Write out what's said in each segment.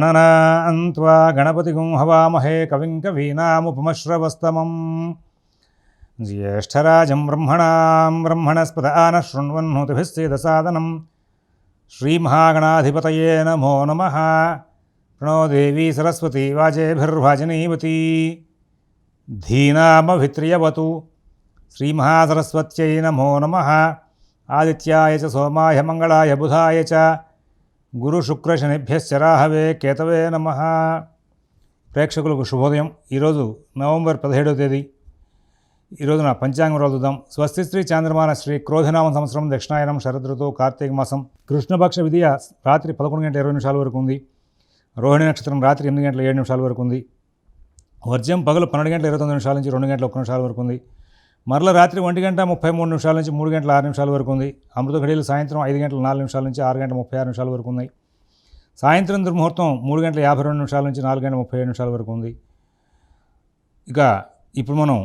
गणनान्त्वा गणपतिगुं हवामहे कविं कवीनामुपमश्रवस्तमं ज्येष्ठराजं ब्रह्मणां ब्रह्मणस्पत आनः शृण्वन्नोतिभिः सेदसादनं श्रीमहागणाधिपतये नमो नमः। प्रणो देवी सरस्वती वाजेभिर्वाजिनीवती धीनामभित्र्यवतु। श्रीमहासरस्वत्यै नमो नमः। आदित्याय च सोमाय मंगलाय बुधाय च గురుశుక్రశనిభ్యశ్చ రాహవే కేతవే నమః. ప్రేక్షకులకు శుభోదయం. ఈరోజు నవంబర్ 17వ తేదీ. ఈరోజున పంచాంగం రోజుదాం. స్వస్తి శ్రీ చాంద్రమాన శ్రీ క్రోధినామ సంవత్సరం దక్షిణాయనం శరదృతువు కార్తీక మాసం కృష్ణపక్ష విధియ రాత్రి 11:20 వరకు ఉంది. రోహిణి నక్షత్రం రాత్రి 8:07 వరకు ఉంది. వర్జ్యం పగలు 12:29 నుంచి 2:01 వరకు ఉంది. మరల రాత్రి 1:33 నుంచి 3:06 వరకు ఉంది. అమృత ఘడియలు సాయంత్రం 5:04 నుంచి 6:36 వరకు ఉన్నాయి. సాయంత్రం దుర్ముహూర్తం 3:52 నుంచి 4:37 వరకు ఉంది. ఇక ఇప్పుడు మనం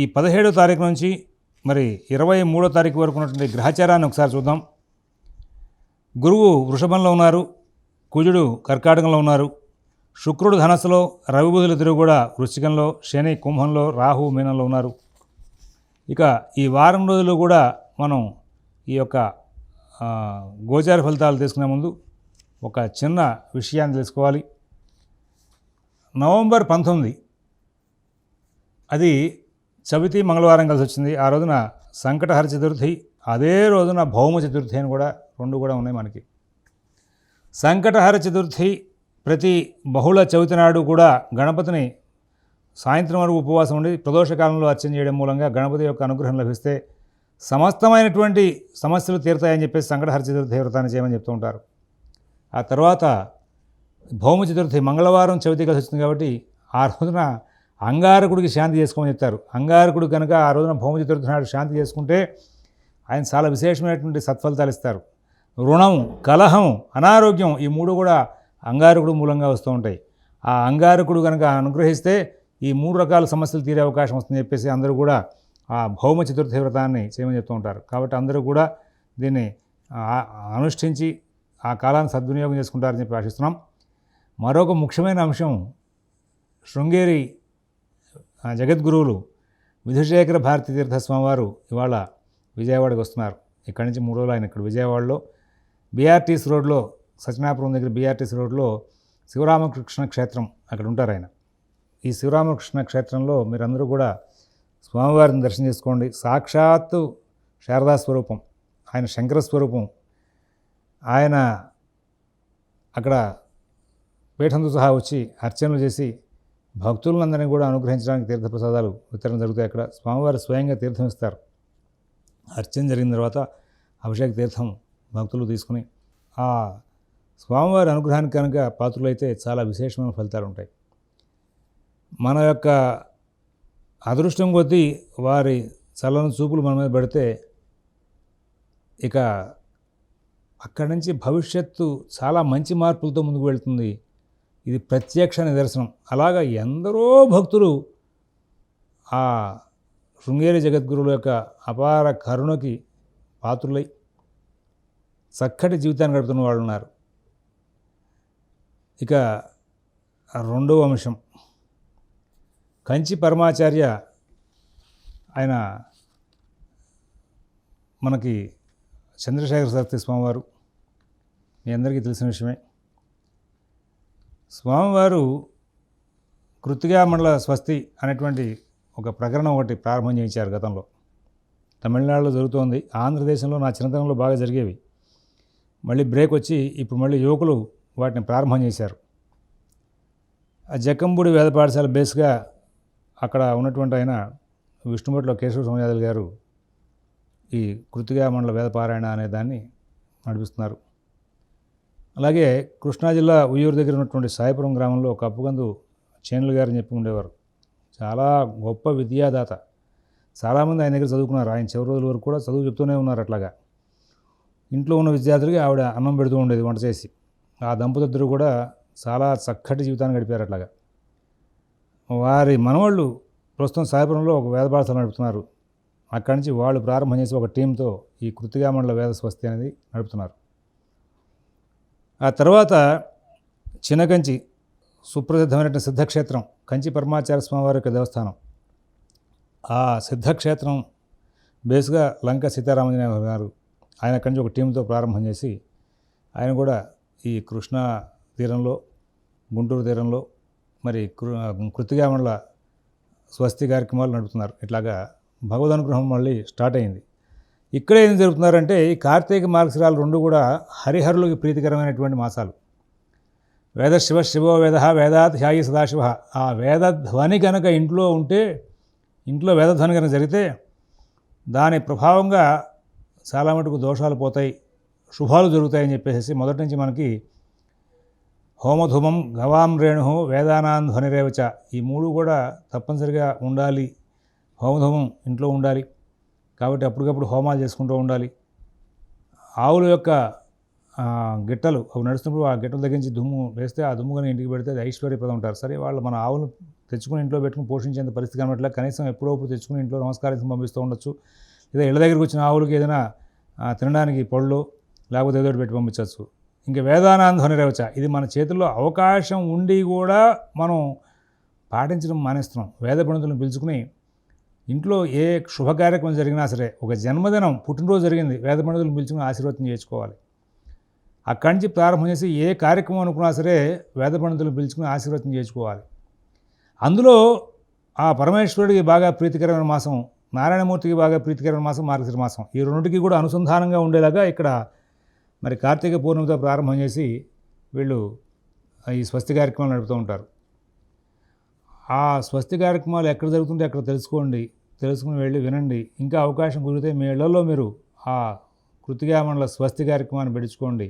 ఈ 17వ తారీఖు నుంచి మరి 23వ తారీఖు వరకు ఉన్నటువంటి గ్రహచారాన్ని ఒకసారి చూద్దాం. గురువు వృషభంలో ఉన్నారు, కుజుడు కర్కాటకంలో ఉన్నారు, శుక్రుడు ధనస్సులో, రవి బుధులు ఇద్దరు కూడా వృశ్చికంలో, శని కుంభంలో, రాహు మీనంలో ఉన్నారు. ఇక ఈ వారం రోజులు కూడా మనం ఈ యొక్క గోచార ఫలితాలు తీసుకునే ముందు ఒక చిన్న విషయాన్ని తెలుసుకోవాలి. నవంబర్ 19 అది చవితి మంగళవారం కలిసి వచ్చింది. ఆ రోజున సంకటహర చతుర్థి, అదే రోజున భౌమ చతుర్థి అని కూడా రెండు కూడా ఉన్నాయి మనకి. సంకటహర చతుర్థి ప్రతి బహుళ చవితి నాడు కూడా గణపతిని సాయంత్రం వరకు ఉపవాసం ఉండి ప్రదోషకాలంలో అర్చన చేయడం మూలంగా గణపతి యొక్క అనుగ్రహం లభిస్తే సమస్తమైనటువంటి సమస్యలు తీరుతాయని చెప్పేసి సంకటహర చతుర్థి వ్రతాన్ని చేయమని చెప్తూ ఉంటారు. ఆ తర్వాత భౌమ చతుర్థి మంగళవారం చవితి కలిసి వచ్చింది కాబట్టి ఆ రోజున అంగారకుడికి శాంతి చేసుకోమని చెప్తారు. అంగారకుడు కనుక ఆ రోజున భౌమ చతుర్థి నాడు శాంతి చేసుకుంటే ఆయన చాలా విశేషమైనటువంటి సత్ఫలితాలు ఇస్తారు. రుణం, కలహం, అనారోగ్యం ఈ మూడు కూడా అంగారకుడు మూలంగా వస్తూ ఉంటాయి. ఆ అంగారకుడు కనుక అనుగ్రహిస్తే ఈ 3 రకాల సమస్యలు తీరే అవకాశం వస్తుందని చెప్పేసి అందరూ కూడా ఆ భౌమ చతుర్థి వ్రతాన్ని చేయమని చెప్తూ ఉంటారు. కాబట్టి అందరూ కూడా దీన్ని అనుష్ఠించి ఆ కాలాన్ని సద్వినియోగం చేసుకుంటారని చెప్పి ఆశిస్తున్నాం. మరొక ముఖ్యమైన అంశం, శృంగేరి జగద్గురువులు విధుశేఖర భారతీ తీర్థస్వామి వారు ఇవాళ విజయవాడకు వస్తున్నారు. ఇక్కడి నుంచి 3 రోజులు ఆయన ఇక్కడ విజయవాడలో బీఆర్టీసీ రోడ్లో, సత్యనాపురం దగ్గర బీఆర్టీసీ రోడ్లో శివరామకృష్ణ క్షేత్రం అక్కడ ఉంటారు ఆయన. ఈ శివరామకృష్ణ క్షేత్రంలో మీరందరూ కూడా స్వామివారిని దర్శనం చేసుకోండి. సాక్షాత్తు శారదా స్వరూపం, ఆయన శంకర స్వరూపం. ఆయన అక్కడ పీఠంతో సహా వచ్చి అర్చనలు చేసి భక్తులందరినీ కూడా అనుగ్రహించడానికి తీర్థప్రసాదాలు వితరణ జరుగుతాయి. అక్కడ స్వామివారు స్వయంగా తీర్థం ఇస్తారు. అర్చన జరిగిన తర్వాత అభిషేక తీర్థం భక్తులు తీసుకుని ఆ స్వామివారి అనుగ్రహానికి కనుక పాత్రులైతే చాలా విశేషమైన ఫలితాలు ఉంటాయి. మన యొక్క అదృష్టం కొద్దీ వారి చల్లని చూపులు మన మీద పడితే ఇక అక్కడి నుంచి భవిష్యత్తు చాలా మంచి మార్పులతో ముందుకు వెళ్తుంది. ఇది ప్రత్యక్ష నిదర్శనం. అలాగా ఎందరో భక్తులు ఆ శృంగేరి జగద్గురువుల యొక్క అపార కరుణకి పాత్రులై చక్కటి జీవితాన్ని గడుపుతున్న వాళ్ళు ఉన్నారు. ఇక రెండవ అంశం, కంచి పరమాచార్య ఆయన మనకి చంద్రశేఖర సరస్వతి స్వామివారు మీ అందరికీ తెలిసిన విషయమే. స్వామివారు కృత్తికా మండల స్వస్తి అనేటువంటి ఒక ప్రకరణం ఒకటి ప్రారంభం చేయించారు. గతంలో తమిళనాడులో జరుగుతోంది, ఆంధ్రదేశంలో నా చిన్నతనంలో బాగా జరిగేవి. మళ్ళీ బ్రేక్ వచ్చి ఇప్పుడు మళ్ళీ యువకులు వాటిని ప్రారంభం చేశారు. ఆ జక్కంపూడి వేద పాఠశాల బేస్గా అక్కడ ఉన్నటువంటి ఆయన విష్ణుభట్లో కేశవ సోమయాజులు గారు ఈ కృత్తికా మండల వేద పారాయణ అనే దాన్ని నడిపిస్తున్నారు. అలాగే కృష్ణా జిల్లా ఉయ్యూరు దగ్గర ఉన్నటువంటి సాయిపురం గ్రామంలో ఒక అప్పుగందు చేనులు గారని చెప్పి ఉండేవారు. చాలా గొప్ప విద్యాదాత. చాలామంది ఆయన దగ్గర చదువుకున్నారు. ఆయన చివరి రోజుల వరకు కూడా చదువు చెప్తూనే ఉన్నారు. అట్లాగా ఇంట్లో ఉన్న విద్యార్థులకి ఆవిడ అన్నం పెడుతూ ఉండేది వంట చేసి. ఆ దంపతులిద్దరూ కూడా చాలా చక్కటి జీవితాన్ని గడిపారు. అట్లాగా వారి మనవాళ్ళు ప్రస్తుతం సాయిపురంలో ఒక వేద పాఠశాల నడుపుతున్నారు. అక్కడి నుంచి వాళ్ళు ప్రారంభం చేసి ఒక టీంతో ఈ కృత్తికా మండల వేద స్వస్తి అనేది నడుపుతున్నారు. ఆ తర్వాత చిన్నకంచి సుప్రసిద్ధమైనటువంటి సిద్ధక్షేత్రం కంచి పరమాచార్య స్వామివారి యొక్క దేవస్థానం. ఆ సిద్ధక్షేత్రం బేస్గా లంక సీతారామాంజనేయ గారు ఆయన అక్కడి నుంచి ఒక టీంతో ప్రారంభం చేసి ఆయన కూడా ఈ కృష్ణా తీరంలో, గుంటూరు తీరంలో మరి కృత్తిగామండల స్వస్తి కార్యక్రమాలు నడుపుతున్నారు. ఇట్లాగా భగవద్ అనుగ్రహం మళ్ళీ స్టార్ట్ అయింది. ఇక్కడే ఏం జరుగుతున్నారంటే ఈ కార్తీక మార్గశిరాలు రెండు కూడా హరిహరులకి ప్రీతికరమైనటువంటి మాసాలు. వేద శివ శివో వేద వేదాత్ ధ్యాయి సదాశివ. ఆ వేదధ్వని కనుక ఇంట్లో ఉంటే, ఇంట్లో వేదధ్వని కనుక జరిగితే దాని ప్రభావంగా చాలా మటుకు దోషాలు పోతాయి, శుభాలు జరుగుతాయని చెప్పేసి మొదటి నుంచి మనకి హోమధూమం గవాం రేణు వేదానాన్ ధ్వనిరేవచ ఈ మూడు కూడా తప్పనిసరిగా ఉండాలి. హోమధూమం ఇంట్లో ఉండాలి కాబట్టి అప్పటికప్పుడు హోమాలు చేసుకుంటూ ఉండాలి. ఆవుల యొక్క గిట్టలు అవి నడుస్తున్నప్పుడు ఆ గిట్టలు తగ్గించి దుమ్ము వేస్తే ఆ దుమ్ము కానీ ఇంటికి పెడితే అది ఐశ్వర్యప్రదం ఉంటారు. సరే వాళ్ళు మన ఆవులు తెచ్చుకుని ఇంట్లో పెట్టుకుని పోషించేంత పరిస్థితి కనబట్ల కనీసం ఎప్పుడప్పుడు తెచ్చుకుని ఇంట్లో నమస్కారం పంపిస్తూ ఉండొచ్చు. లేదా ఇళ్ళ దగ్గరికి వచ్చిన ఆవులకి ఏదైనా తినడానికి పళ్ళు లేకపోతే ఏదో పెట్టి పంపించవచ్చు. ఇంకా వేదానాంధ్వని రేవచ ఇది మన చేతుల్లో అవకాశం ఉండి కూడా మనం పాటించడం మానేస్తున్నాం. వేద పండితులను పిలుచుకుని ఇంట్లో ఏ శుభకార్యక్రమం జరిగినా సరే, ఒక జన్మదినం పుట్టినరోజు జరిగింది, వేద పండితులను పిలుచుకుని ఆశీర్వాదం చేసుకోవాలి. అక్కడి నుంచి ప్రారంభం చేసి ఏ కార్యక్రమం అనుకున్నా సరే వేద పండితులను పిలుచుకుని ఆశీర్వాదం చేసుకోవాలి. అందులో ఆ పరమేశ్వరుడికి బాగా ప్రీతికరమైన మాసం, నారాయణమూర్తికి బాగా ప్రీతికరమైన మాసం మార్గశిర మాసం. ఈ రెండింటికి కూడా అనుసంధానంగా ఉండేలాగా ఇక్కడ మరి కార్తీక పూర్ణిమతో ప్రారంభం చేసి వీళ్ళు ఈ స్వస్తి కార్యక్రమాలు నడుపుతూ ఉంటారు. ఆ స్వస్తి కార్యక్రమాలు ఎక్కడ జరుగుతుంటే అక్కడ తెలుసుకుని వెళ్ళి వినండి. ఇంకా అవకాశం కుదిరితే మీ ఇళ్లలో మీరు ఆ కృత్తిగామండల స్వస్తి కార్యక్రమాన్ని పెట్టుకోండి.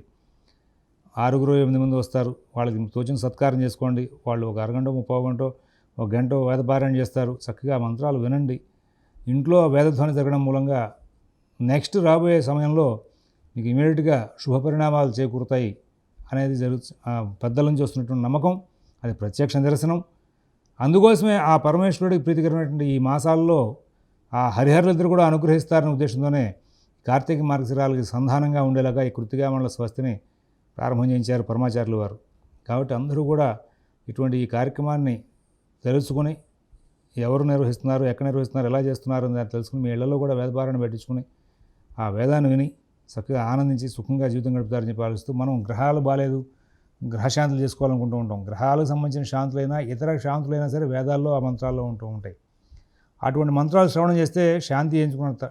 6-8 మంది వస్తారు, వాళ్ళకి తోచిన సత్కారం చేసుకోండి. వాళ్ళు ఒక అరగంట 30 గంట ఒక గంట వేదపారాయణ చేస్తారు. చక్కగా మంత్రాలు వినండి. ఇంట్లో వేదధ్వని జరగడం మూలంగా నెక్స్ట్ రాబోయే సమయంలో మీకు ఇమీడియట్గా శుభపరిణామాలు చేకూరుతాయి అనేది పెద్దల నుంచి వస్తున్నటువంటి నమ్మకం, అది ప్రత్యక్ష నిదర్శనం. అందుకోసమే ఆ పరమేశ్వరుడికి ప్రీతికరమైనటువంటి ఈ మాసాల్లో ఆ హరిహరులిద్దరు కూడా అనుగ్రహిస్తారనే ఉద్దేశంతోనే కార్తీక మార్గశిరాలకి సంధానంగా ఉండేలాగా ఈ కృత్తిగామండల స్వస్తిని ప్రారంభం చేయించారు పరమాచార్యులు వారు. కాబట్టి అందరూ కూడా ఇటువంటి ఈ కార్యక్రమాన్ని తెలుసుకుని ఎవరు నిర్వహిస్తున్నారు, ఎక్కడ నిర్వహిస్తున్నారు, ఎలా చేస్తున్నారు అని దాన్ని తెలుసుకుని మీ ఇళ్లలో కూడా వేదపారాయణ పెట్టించుకుని ఆ వేదాన్ని విని చక్కగా ఆనందించి సుఖంగా జీవితం గడుపుతారని చెప్పి ఆలోచిస్తూ, మనం గ్రహాలు బాగాలేదు, గ్రహశాంతులు చేసుకోవాలనుకుంటూ ఉంటాం. గ్రహాలకు సంబంధించిన శాంతులైనా ఇతర శాంతులైనా సరే వేదాల్లో ఆ మంత్రాల్లో ఉంటూ ఉంటాయి. అటువంటి మంత్రాలు శ్రవణం చేస్తే శాంతి ఎంచుకున్నంత.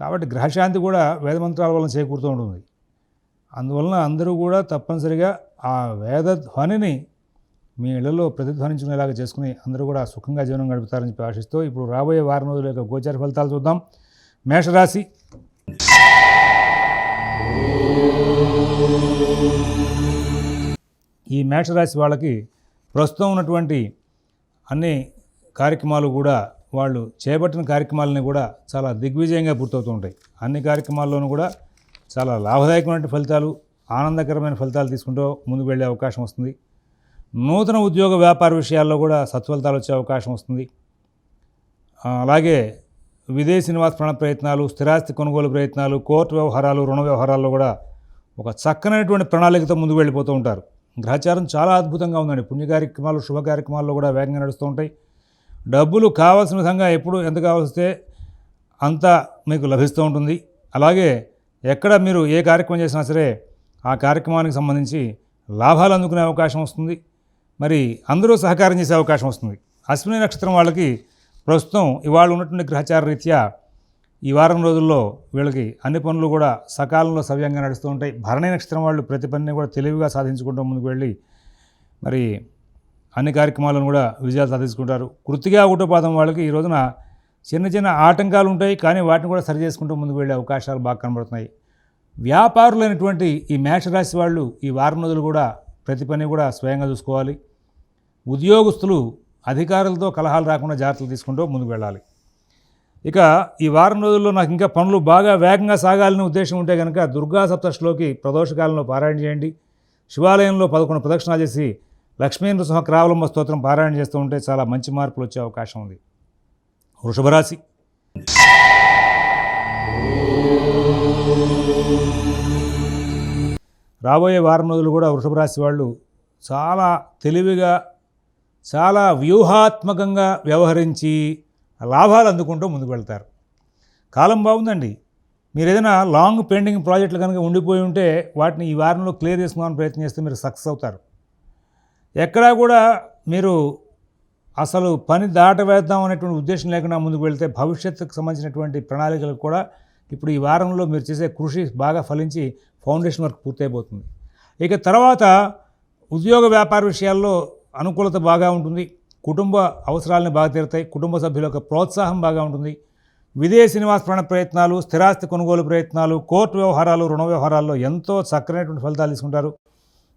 కాబట్టి గ్రహశాంతి కూడా వేద మంత్రాల వలన చేకూరుతూ ఉంటుంది. అందువలన అందరూ కూడా తప్పనిసరిగా ఆ వేదధ్వనిని మీ ఇళ్లలో ప్రతిధ్వనించుకునేలాగా చేసుకుని అందరూ కూడా సుఖంగా జీవనం గడుపుతారని చెప్పి ఆశిస్తూ ఇప్పుడు రాబోయే వారం రోజుల యొక్క గోచార ఫలితాలు చూద్దాం. మేషరాశి. ఈ మేషరాశి వాళ్ళకి ప్రస్తుతం ఉన్నటువంటి అన్ని కార్యక్రమాలు కూడా వాళ్ళు చేపట్టిన కార్యక్రమాలని కూడా చాలా దిగ్విజయంగా పూర్తవుతూ ఉంటాయి. అన్ని కార్యక్రమాల్లోనూ కూడా చాలా లాభదాయకమైన ఫలితాలు, ఆనందకరమైన ఫలితాలు తీసుకుంటూ ముందుకు వెళ్ళే అవకాశం వస్తుంది. నూతన ఉద్యోగ వ్యాపార విషయాల్లో కూడా సత్ఫలితాలు వచ్చే అవకాశం వస్తుంది. అలాగే విదేశీ నివాస ప్రయత్నాలు, స్థిరాస్తి కొనుగోలు ప్రయత్నాలు, కోర్టు వ్యవహారాలు, రుణ వ్యవహారాల్లో కూడా ఒక చక్కనైనటువంటి ప్రణాళికతో ముందుకు వెళ్ళిపోతూ ఉంటారు. గ్రహచారం చాలా అద్భుతంగా ఉందండి. పుణ్య కార్యక్రమాలు, శుభ కార్యక్రమాల్లో కూడా వేగంగా నడుస్తూ ఉంటాయి. డబ్బులు కావాల్సిన విధంగా ఎప్పుడు ఎంత కావలిస్తే అంత మీకు లభిస్తూ ఉంటుంది. అలాగే ఎక్కడ మీరు ఏ కార్యక్రమం చేసినా సరే ఆ కార్యక్రమానికి సంబంధించి లాభాలు అందుకునే అవకాశం వస్తుంది. మరి అందరూ సహకారం చేసే అవకాశం వస్తుంది. అశ్విని నక్షత్రం వాళ్ళకి ప్రస్తుతం ఇవాళ ఉన్నటువంటి గ్రహచార రీత్యా ఈ వారం రోజుల్లో వీళ్ళకి అన్ని పనులు కూడా సకాలంలో సవ్యంగా నడుస్తూ ఉంటాయి. భరణి నక్షత్రం వాళ్ళు ప్రతి పనిని కూడా తెలివిగా సాధించుకుంటూ ముందుకు వెళ్ళి మరి అన్ని కార్యక్రమాలను కూడా విజయాలు సాధించుకుంటారు. కృత్తిగా ఒకటో పాదం వాళ్ళకి ఈ రోజున చిన్న చిన్న ఆటంకాలు ఉంటాయి, కానీ వాటిని కూడా సరి చేసుకుంటూ ముందుకు వెళ్ళే అవకాశాలు బాగా కనబడుతున్నాయి. వ్యాపారులైనటువంటి ఈ మేషరాశి వాళ్ళు ఈ వారం రోజులు కూడా ప్రతి పని కూడా స్వయంగా చూసుకోవాలి. ఉద్యోగస్తులు అధికారులతో కలహాలు రాకుండా జాగ్రత్తలు తీసుకుంటూ ముందుకు వెళ్ళాలి. ఇక ఈ వారం రోజుల్లో నాకు ఇంకా పనులు బాగా వేగంగా సాగాలని ఉద్దేశం ఉంటే కనుక దుర్గా సప్తశిలోకి ప్రదోషకాలంలో పారాయణ చేయండి. శివాలయంలో 11 ప్రదక్షిణాలు చేసి లక్ష్మీ నృసింహ క్రావలంబ స్తోత్రం పారాయణ చేస్తూ ఉంటే చాలా మంచి మార్పులు వచ్చే అవకాశం ఉంది. వృషభ రాశి. రాబోయే వారం రోజులు కూడా వృషభ రాశి వాళ్ళు చాలా తెలివిగా చాలా వ్యూహాత్మకంగా వ్యవహరించి లాభాలు అందుకుంటూ ముందుకు వెళ్తారు. కాలం బాగుందండి. మీరు ఏదైనా లాంగ్ పెండింగ్ ప్రాజెక్టులు కనుక ఉండిపోయి ఉంటే వాటిని ఈ వారంలో క్లియర్ చేసుకోవాలని ప్రయత్నం చేస్తే మీరు సక్సెస్ అవుతారు. ఎక్కడా కూడా మీరు అసలు పని దాటవేద్దాం అనేటువంటి ఉద్దేశం లేకుండా ముందుకు వెళ్తే భవిష్యత్తుకు సంబంధించినటువంటి ప్రణాళికలకు కూడా ఇప్పుడు ఈ వారంలో మీరు చేసే కృషి బాగా ఫలించి ఫౌండేషన్ వర్క్ పూర్తయిపోతుంది. ఇక తర్వాత ఉద్యోగ వ్యాపార విషయాల్లో అనుకూలత బాగా ఉంటుంది. కుటుంబ అవసరాలను బాగా తీరుతాయి. కుటుంబ సభ్యుల యొక్క ప్రోత్సాహం బాగా ఉంటుంది. విదేశీ నివాస ప్రయత్నాలు, స్థిరాస్తి కొనుగోలు ప్రయత్నాలు, కోర్టు వ్యవహారాలు, రుణ వ్యవహారాల్లో ఎంతో చక్కనైనటువంటి ఫలితాలు తీసుకుంటారు.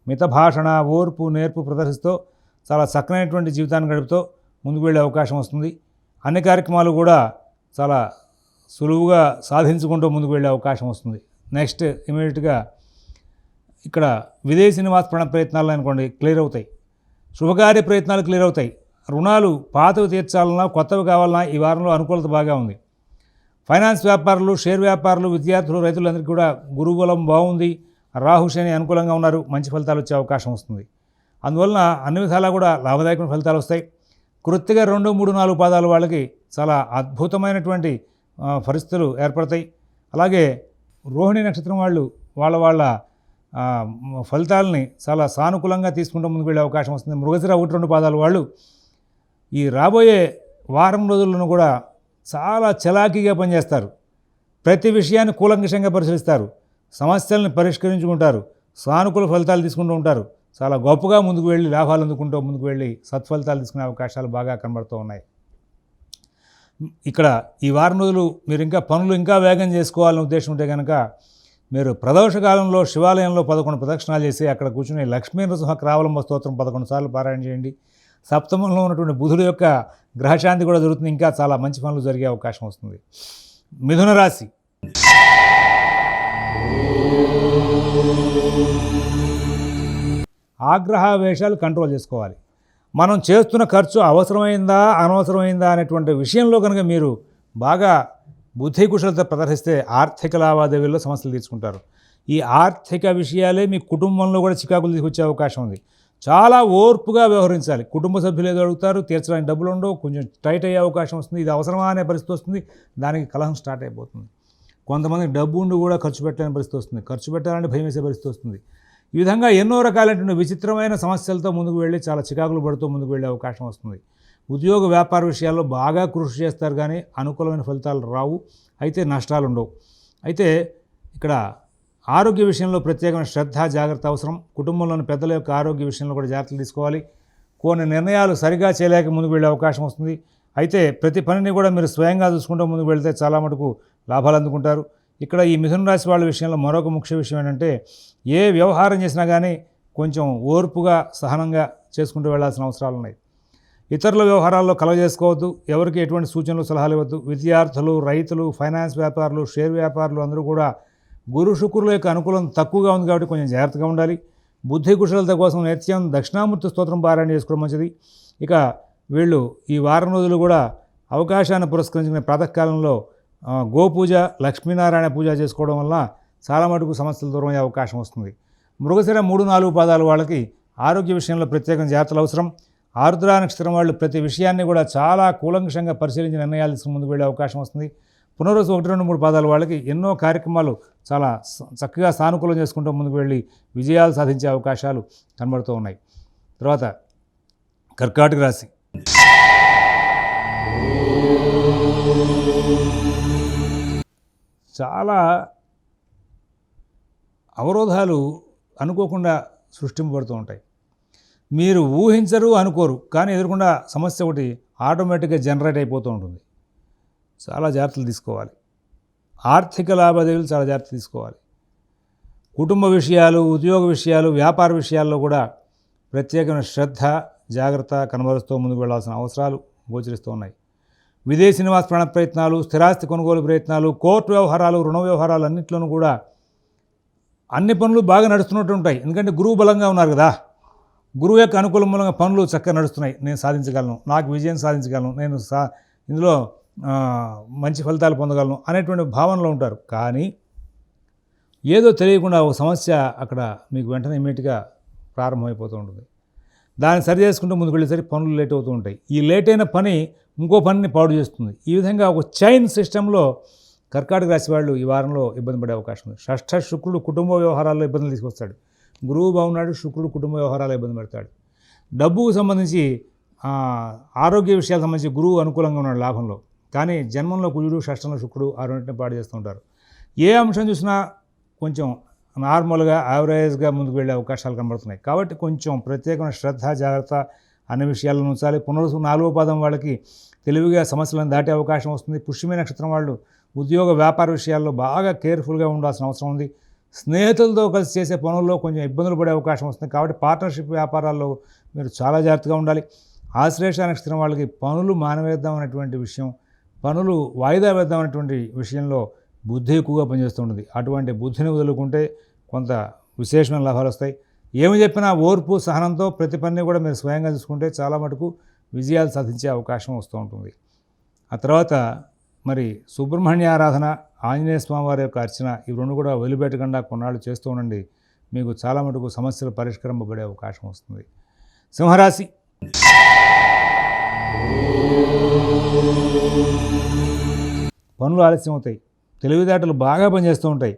మిత భాషణ, ఓర్పు, నేర్పు ప్రదర్శిస్తూ చాలా చక్కనైనటువంటి జీవితాన్ని గడుపుతూ ముందుకు వెళ్ళే అవకాశం వస్తుంది. అన్ని కార్యక్రమాలు కూడా చాలా సులువుగా సాధించుకుంటూ ముందుకు వెళ్ళే అవకాశం వస్తుంది. నెక్స్ట్ ఇమీడియట్గా ఇక్కడ విదేశీ నివాస ప్రయత్నాలు అనుకోండి క్లియర్ అవుతాయి. శుభకార్య ప్రయత్నాలు క్లియర్ అవుతాయి. రుణాలు పాతవి తీర్చాలన్నా కొత్తవి కావాలన్నా ఈ వారంలో అనుకూలత బాగా ఉంది. ఫైనాన్స్ వ్యాపారులు, షేర్ వ్యాపారులు, విద్యార్థులు, రైతులందరికీ కూడా గురుబలం బాగుంది. రాహు శని అనుకూలంగా ఉన్నారు. మంచి ఫలితాలు వచ్చే అవకాశం వస్తుంది. అందువలన అన్ని విధాలా కూడా లాభదాయకమైన ఫలితాలు వస్తాయి. కృత్తిగా 2, 3, 4 పాదాల వాళ్ళకి చాలా అద్భుతమైనటువంటి పరిస్థితులు ఏర్పడతాయి. అలాగే రోహిణి నక్షత్రం వాళ్ళు వాళ్ళ ఫలితాలని చాలా సానుకూలంగా తీసుకుంటూ ముందుకు వెళ్ళే అవకాశం వస్తుంది. మృగశిర 1, 2 పాదాల వాళ్ళు ఈ రాబోయే వారం రోజులను కూడా చాలా చలాకీగా పనిచేస్తారు. ప్రతి విషయాన్ని కూలంకషంగా పరిశీలిస్తారు. సమస్యలను పరిష్కరించుకుంటారు. సానుకూల ఫలితాలు తీసుకుంటూ ఉంటారు. చాలా గొప్పగా ముందుకు వెళ్ళి లాభాలు అందుకుంటూ ముందుకు వెళ్ళి సత్ఫలితాలు తీసుకునే అవకాశాలు బాగా కనబడుతూ ఉన్నాయి. ఇక్కడ ఈ వారం రోజులు మీరు ఇంకా పనులు ఇంకా వేగం చేసుకోవాలనే ఉద్దేశం ఉంటే కనుక మీరు ప్రదోష కాలంలో శివాలయంలో 11 ప్రదక్షిణాలు చేసి అక్కడ కూర్చుని లక్ష్మీ నృసింహ క్రావలంబ స్తోత్రం 11 సార్లు పారాయణ చేయండి. సప్తమంలో ఉన్నటువంటి బుధుడు యొక్క గ్రహశాంతి కూడా జరుగుతుంది. ఇంకా చాలా మంచి పనులు జరిగే అవకాశం వస్తుంది. మిథున రాశి. ఆగ్రహావేశాలు కంట్రోల్ చేసుకోవాలి. మనం చేస్తున్న ఖర్చు అవసరమైందా అనవసరమైందా అనేటువంటి విషయంలో కనుక మీరు బాగా బుద్ధి కుశలత ప్రదర్శిస్తే ఆర్థిక లావాదేవీల్లో సమస్యలు తీసుకుంటారు. ఈ ఆర్థిక విషయాలే మీ కుటుంబంలో కూడా చికాకులు తీసుకొచ్చే అవకాశం ఉంది. చాలా ఓర్పుగా వ్యవహరించాలి. కుటుంబ సభ్యులు ఏదో అడుగుతారు, తీర్చడానికి డబ్బులు ఉండవు, కొంచెం టైట్ అయ్యే అవకాశం వస్తుంది. ఇది అవసరమా అనే పరిస్థితి వస్తుంది. దానికి కలహం స్టార్ట్ అయిపోతుంది. కొంతమంది డబ్బు ఉండి కూడా ఖర్చు పెట్టలేని పరిస్థితి వస్తుంది. ఖర్చు పెట్టాలంటే భయం వేసే పరిస్థితి వస్తుంది. ఈ విధంగా ఎన్నో రకాలైనటువంటి విచిత్రమైన సమస్యలతో ముందుకు వెళ్ళి చాలా చికాకులు పడుతూ ముందుకు వెళ్ళే అవకాశం వస్తుంది. ఉద్యోగ వ్యాపార విషయాల్లో బాగా కృషి చేస్తారు కానీ అనుకూలమైన ఫలితాలు రావు. అయితే నష్టాలు ఉండవు. అయితే ఇక్కడ ఆరోగ్య విషయంలో ప్రత్యేకమైన శ్రద్ధ, జాగ్రత్త అవసరం. కుటుంబంలోని పెద్దల యొక్క ఆరోగ్య విషయంలో కూడా జాగ్రత్తలు తీసుకోవాలి. కొన్ని నిర్ణయాలు సరిగా చేయలేక ముందుకు వెళ్ళే అవకాశం వస్తుంది. అయితే ప్రతి పనిని కూడా మీరు స్వయంగా చూసుకుంటూ ముందుకు వెళ్తే చాలా మటుకు లాభాలు అందుకుంటారు. ఇక్కడ ఈ మిథున రాశి వాళ్ళ విషయంలో మరొక ముఖ్య విషయం ఏంటంటే ఏ వ్యవహారం చేసినా కానీ కొంచెం ఓర్పుగా సహనంగా చేసుకుంటూ వెళ్లాల్సిన అవసరాలు ఉన్నాయి. ఇతరుల వ్యవహారాల్లో కలగజేసుకోవద్దు. ఎవరికి ఎటువంటి సూచనలు, సలహాలు ఇవ్వద్దు. విద్యార్థులు, రైతులు, ఫైనాన్స్ వ్యాపారులు, షేర్ వ్యాపారులు అందరూ కూడా గురు శుక్రుల యొక్క అనుకూలం తక్కువగా ఉంది కాబట్టి కొంచెం జాగ్రత్తగా ఉండాలి. బుద్ధి కుశలత కోసం నిత్యం దక్షిణామూర్తి స్తోత్రం పారాయణ చేసుకోవడం మంచిది. ఇక వీళ్ళు ఈ వారం రోజులు కూడా అవకాశాన్ని పురస్కరించుకునే ప్రాతకాలంలో గోపూజ, లక్ష్మీనారాయణ పూజ చేసుకోవడం వల్ల చాలా మటుకు సమస్యలు దూరం అయ్యే అవకాశం వస్తుంది. మృగశిర 3, 4 పాదాల వాళ్ళకి ఆరోగ్య విషయంలో ప్రత్యేకంగా జాగ్రత్తలు అవసరం. ఆరుద్ర నక్షత్రం వాళ్ళు ప్రతి విషయాన్ని కూడా చాలా కూలంకషంగా పరిశీలించి నిర్ణయాలు తీసుకుని ముందుకు వెళ్ళే అవకాశం వస్తుంది. పునర్వసు 1, 2, 3 పాదాల వాళ్ళకి ఎన్నో కార్యక్రమాలు చాలా చక్కగా సానుకూలం చేసుకుంటూ ముందుకు వెళ్ళి విజయాలు సాధించే అవకాశాలు కనబడుతూ ఉన్నాయి. తర్వాత కర్కాటక రాశి. చాలా అవరోధాలు అనుకోకుండా సృష్టింపబడుతూ ఉంటాయి. మీరు ఊహించరు, అనుకోరు, కానీ ఎదురకుండా సమస్య ఒకటి ఆటోమేటిక్గా జనరేట్ అయిపోతూ ఉంటుంది. చాలా జాగ్రత్తలు తీసుకోవాలి. ఆర్థిక లావాదేవీలు చాలా జాగ్రత్త తీసుకోవాలి. కుటుంబ విషయాలు, ఉద్యోగ విషయాలు, వ్యాపార విషయాల్లో కూడా ప్రత్యేకమైన శ్రద్ధ, జాగ్రత్త కనబరుస్తూ ముందుకు వెళ్లాల్సిన అవసరాలు గోచరిస్తూ ఉన్నాయి. విదేశీ నివాస ప్రయత్నాలు, స్థిరాస్తి కొనుగోలు ప్రయత్నాలు, కోర్టు వ్యవహారాలు, రుణ వ్యవహారాలు అన్నింటిలోనూ కూడా అన్ని పనులు బాగా నడుస్తున్నట్టు ఉంటాయి. ఎందుకంటే గురువు బలంగా ఉన్నారు కదా. గురువు యొక్క అనుకూలం మూలంగా పనులు చక్కగా నడుస్తున్నాయి. నేను సాధించగలను, నాకు విజయం సాధించగలను, నేను ఇందులో మంచి ఫలితాలు పొందగలను అనేటువంటి భావనలో ఉంటారు. కానీ ఏదో తెలియకుండా ఒక సమస్య అక్కడ మీకు వెంటనే ఇమీడియట్గా ప్రారంభమైపోతూ ఉంటుంది. దాన్ని సరి చేసుకుంటూ ముందుకు వెళ్ళేసరికి పనులు లేట్ అవుతూ ఉంటాయి. ఈ లేట్ అయిన పని ఇంకో పనిని పాడు చేస్తుంది. ఈ విధంగా ఒక చైన్ సిస్టంలో కర్కాటక రాశి వాళ్ళు ఈ వారంలో ఇబ్బంది పడే అవకాశం ఉంది. షష్ఠ శుక్రుడు కుటుంబ వ్యవహారాల్లో ఇబ్బందులు తీసుకొస్తాడు. గురువు బాగున్నాడు, శుక్రుడు కుటుంబ వ్యవహారాల్లో ఇబ్బంది పెడతాడు. డబ్బుకు సంబంధించి ఆరోగ్య విషయాలకు సంబంధించి గురువు అనుకూలంగా ఉన్నాడు లాభంలో. కానీ జన్మంలో కుజుడు, షష్ఠంలో శుక్రుడు ఆ రెండింటిని పాడు చేస్తూ ఉంటారు. ఏ అంశం చూసినా కొంచెం నార్మల్గా యావరేజ్గా ముందుకు వెళ్ళే అవకాశాలు కనబడుతున్నాయి. కాబట్టి కొంచెం ప్రత్యేకమైన శ్రద్ధ, జాగ్రత్త అన్ని విషయాలను ఉంచాలి. పునరుసు 4వ పాదం వాళ్ళకి తెలివిగా సమస్యలను దాటే అవకాశం వస్తుంది. పుష్యమి నక్షత్రం వాళ్ళు ఉద్యోగ వ్యాపార విషయాల్లో బాగా కేర్ఫుల్గా ఉండాల్సిన అవసరం ఉంది. స్నేహితులతో కలిసి చేసే పనుల్లో కొంచెం ఇబ్బందులు పడే అవకాశం వస్తుంది. కాబట్టి పార్ట్నర్షిప్ వ్యాపారాల్లో మీరు చాలా జాగ్రత్తగా ఉండాలి. ఆశ్లేష నక్షత్రం వాళ్ళకి పనులు మానవేద్దాం అనేటువంటి విషయం, పనులు వాయిదా వేద్దాం అనేటువంటి విషయంలో బుద్ధి ఎక్కువగా పనిచేస్తూ ఉంటుంది. అటువంటి బుద్ధిని వదులుకుంటే కొంత విశేషమైన లాభాలు వస్తాయి. ఏమి చెప్పినా ఓర్పు, సహనంతో ప్రతి పనిని కూడా మీరు స్వయంగా చూసుకుంటే చాలా మటుకు విజయాలు సాధించే అవకాశం వస్తూ ఉంటుంది. ఆ తర్వాత మరి సుబ్రహ్మణ్య ఆరాధన, ఆంజనేయ స్వామి వారి యొక్క అర్చన, ఇవి రెండు కూడా వదిలిపెట్టకుండా కొన్నాళ్ళు చేస్తూ ఉండండి. మీకు చాలా మటుకు సమస్యలు పరిష్కరింపబడే అవకాశం వస్తుంది. సింహరాశి. పనులు ఆలస్యం అవుతాయి. తెలివితేటలు బాగా పనిచేస్తూ ఉంటాయి.